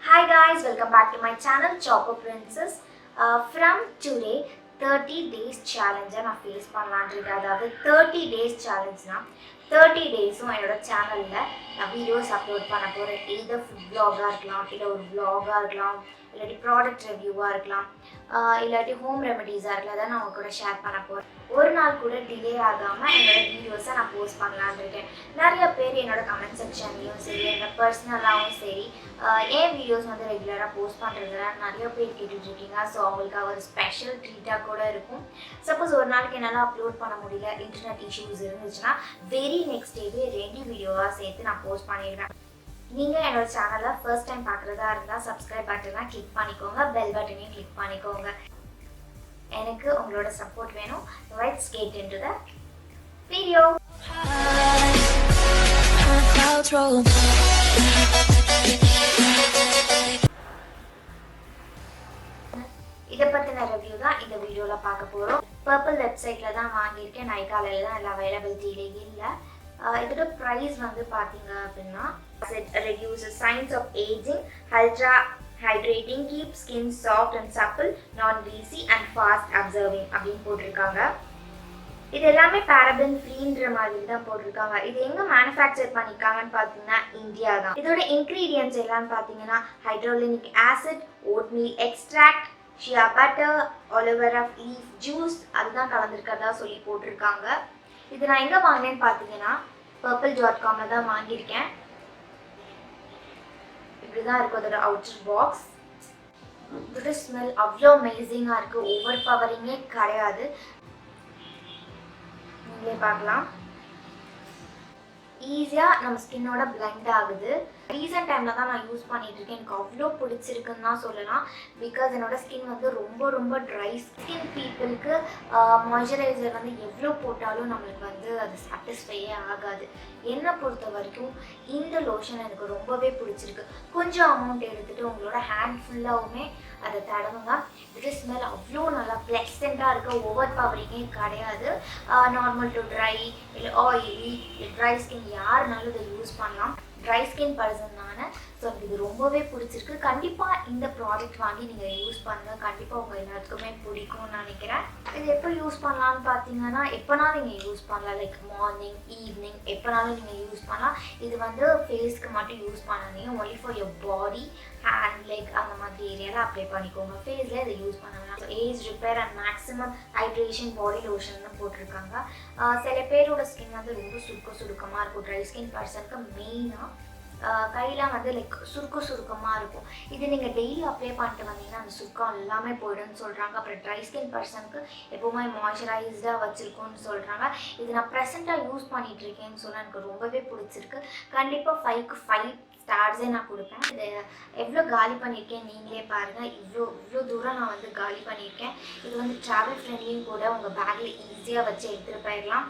Hi guys, welcome back to my channel Chopper Princess. From today 30 days challenge na face பண்ணலாம்ன்றேன். அதாவது 30 days challenge na 30 days-உம் என்னோட சேனல்ல நான் videos upload பண்ண போறேன். either food vlog-ஆ இருக்கலாம், இல்ல ஒரு vlog-ஆ இருக்கலாம், இல்லாட்டி ப்ராடக்ட் ரிவ்யூவா இருக்கலாம், இல்லாட்டி ஹோம் ரெமெடிஸாக இருக்கலாம். அதை நான் உங்க கூட ஷேர் பண்ண போகிறேன். ஒரு நாள் கூட டிலே ஆகாமல் என்னோட வீடியோஸை நான் போஸ்ட் பண்ணலான்னு இருக்கேன். நிறைய பேர் என்னோட கமெண்ட் செக்ஷன்லேயும் சரி, என்னோட பர்சனலாகவும் சரி, ஏன் வீடியோஸ் வந்து ரெகுலராக போஸ்ட் பண்ணுறதுல நிறைய பேர் கேட்டுட்ருக்கீங்க. ஸோ அவங்களுக்காக ஒரு ஸ்பெஷல் ட்ரீட்டாக கூட இருக்கும். சப்போஸ் ஒரு நாளைக்கு என்னால் அப்லோட் பண்ண முடியல, இன்டர்நெட் இஷ்யூஸ் இருந்துச்சுன்னா வெரி நெக்ஸ்ட் டேவே 2 வீடியோவாக சேர்த்து நான் போஸ்ட் பண்ணிடுவேன். நீங்கள் என்னோட சேனலை ஃபர்ஸ்ட் டைம் பார்க்குறதா இருந்தால் சப்ஸ்கிரைப் பட்டனை கிளிக் பண்ணிக்கோங்க, பெல் பட்டனையும் கிளிக் பண்ணிக்கோங்க. எனக்கு உங்களோட சப்போர்ட் வேணும். Let's get into the video. இதை பற்றின ரிவ்யூ தான் இந்த வீடியோவில் பார்க்க போகிறோம். பர்பிள் வெப்சைட்டில் தான் வாங்கியிருக்கேன், NYKaaல தான் எல்லாம் அவைலபிலிட்டியிலே இல்லை. இதோட ப்ரைஸ் வந்து பார்த்தீங்க அப்படின்னா, it reduces signs of aging, ultra hydrating, keeps skin soft and supple, non-greasy and fast absorbing அப்படின்னு போட்டிருக்காங்க. இது எல்லாமே paraben ஃப்ரீன்ற மாதிரி தான் போட்டிருக்காங்க. இது எங்க மேனுஃபேக்சர் பண்ணிருக்காங்கன்னு பார்த்தீங்கன்னா இந்தியா தான். இதோட இன்கிரீடியன்ட்ஸ் எல்லாம் பார்த்தீங்கன்னா ஹைட்ரோலினிக் acid, oatmeal extract, shea butter, aloe vera leaf juice அதுதான் கலந்துருக்கிறதா சொல்லி போட்டிருக்காங்க. இது நான் எங்கே வாங்கினேன்னு பார்த்தீங்கன்னா purple.com தான் வாங்கியிருக்கேன். இப்படி தான் இருக்கும் அதோட அவுட்டர் பாக்ஸ். இதோட ஸ்மெல் அவ்வளோ அமேசிங்காக இருக்குது, ஓவர் பவரிங்கே கிடையாது. நீங்களே பார்க்கலாம், ஈஸியாக நம்ம ஸ்கின்னோட பிளெண்ட் ஆகுது. ரீசன்ட் டைமில் தான் நான் யூஸ் பண்ணிட்டு இருக்கேன். எனக்கு அவ்வளோ பிடிச்சிருக்குன்னு தான் சொல்லலாம். பிகாஸ் என்னோட ஸ்கின் வந்து ரொம்ப ட்ரை ஸ்கின் பீப்புளுக்கு மாய்ஸ்சரைசர் வந்து எவ்வளோ போட்டாலும் நம்மளுக்கு வந்து அது சாட்டிஸ்ஃபையே ஆகாது. என்னை பொறுத்த வரைக்கும் இந்த லோஷன் எனக்கு ரொம்பவே பிடிச்சிருக்கு. கொஞ்சம் அமௌண்ட் எடுத்துகிட்டு உங்களோட ஹேண்ட் ஃபுல்லாகவுமே அதை தடவுங்க. இது ஸ்மெல் அவ்வளோ நல்லா ப்ளசண்ட்டாக இருக்குது, ஓவர் பவரிங்கே கிடையாது. நார்மல் டு ட்ரை இல்லை ஆயிலி ட்ரை ஸ்கின் யாருனாலும் இதை யூஸ் பண்ணலாம். ட்ரை ஸ்கின் பர்சன் நான், ஸோ எனக்கு இது ரொம்பவே பிடிச்சிருக்கு. கண்டிப்பாக இந்த ப்ராடக்ட் வாங்கி நீங்கள் யூஸ் பண்ணுங்கள், கண்டிப்பாக உங்கள் எல்லாத்துக்குமே பிடிக்கும்னு நினைக்கிறேன். இது எப்போ யூஸ் பண்ணலான்னு பார்த்தீங்கன்னா, எப்போனாலும் நீங்கள் யூஸ் பண்ணலாம். லைக் மார்னிங், ஈவினிங் எப்போனாலும் நீங்கள் யூஸ் பண்ணலாம். இது வந்து ஃபேஸ்க்கு மட்டும் யூஸ் பண்ணாதீங்க, only for your body, hand, leg அந்த மாதிரி ஏரியாவில் அப்ளை பண்ணிக்கோங்க. ஃபேஸில் இதை யூஸ் பண்ணலாம். Age repair and maximum hydration body lotion போட்டிருக்காங்க. சில பேரோட ஸ்கின் வந்து ரொம்ப சுருக்கமாக இருக்கும். ட்ரை ஸ்கின் பர்சனுக்கு மெயினாக கையெல்லாம் வந்து லைக் சுருக்கமாக இருக்கும். இது நீங்கள் டெய்லி அப்ளை பண்ணிட்டு வந்தீங்கன்னா அந்த சுருக்கம் எல்லாமே போய்டுன்னு சொல்கிறாங்க. அப்புறம் ட்ரை ஸ்கின் பர்சனுக்கு எப்போவுமே மாய்ஸ்சரைஸ்டாக வச்சுருக்கோன்னு சொல்கிறாங்க. இது நான் ப்ரெசென்ட்டாக யூஸ் பண்ணிகிட்ருக்கேன்னு சொல்ல எனக்கு ரொம்பவே பிடிச்சிருக்கு. கண்டிப்பாக 5க்கு 5 ஸ்டார்ஸே நான் கொடுப்பேன். இது எவ்வளோ காலி பண்ணியிருக்கேன் நீங்களே பாருங்கள். இவ்வளோ தூரம் நான் வந்து காலி பண்ணியிருக்கேன். இது வந்து ட்ராவல் ஃப்ரெண்ட்லியும் கூட, உங்கள் பேக்கில் ஈஸியாக வச்சு எடுத்துகிட்டு போயிடலாம்.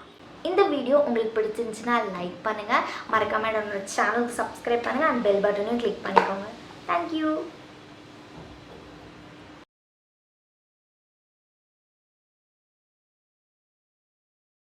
இந்த வீடியோ உங்களுக்கு பிடிச்சிருந்துச்சுன்னா லைக் பண்ணுங்கள், மறக்காமல் என்னோட சேனலுக்கு சப்ஸ்கிரைப் பண்ணுங்கள் அண்ட் பெல் பட்டனையும் கிளிக் பண்ணிக்கோங்க. தேங்க்யூ.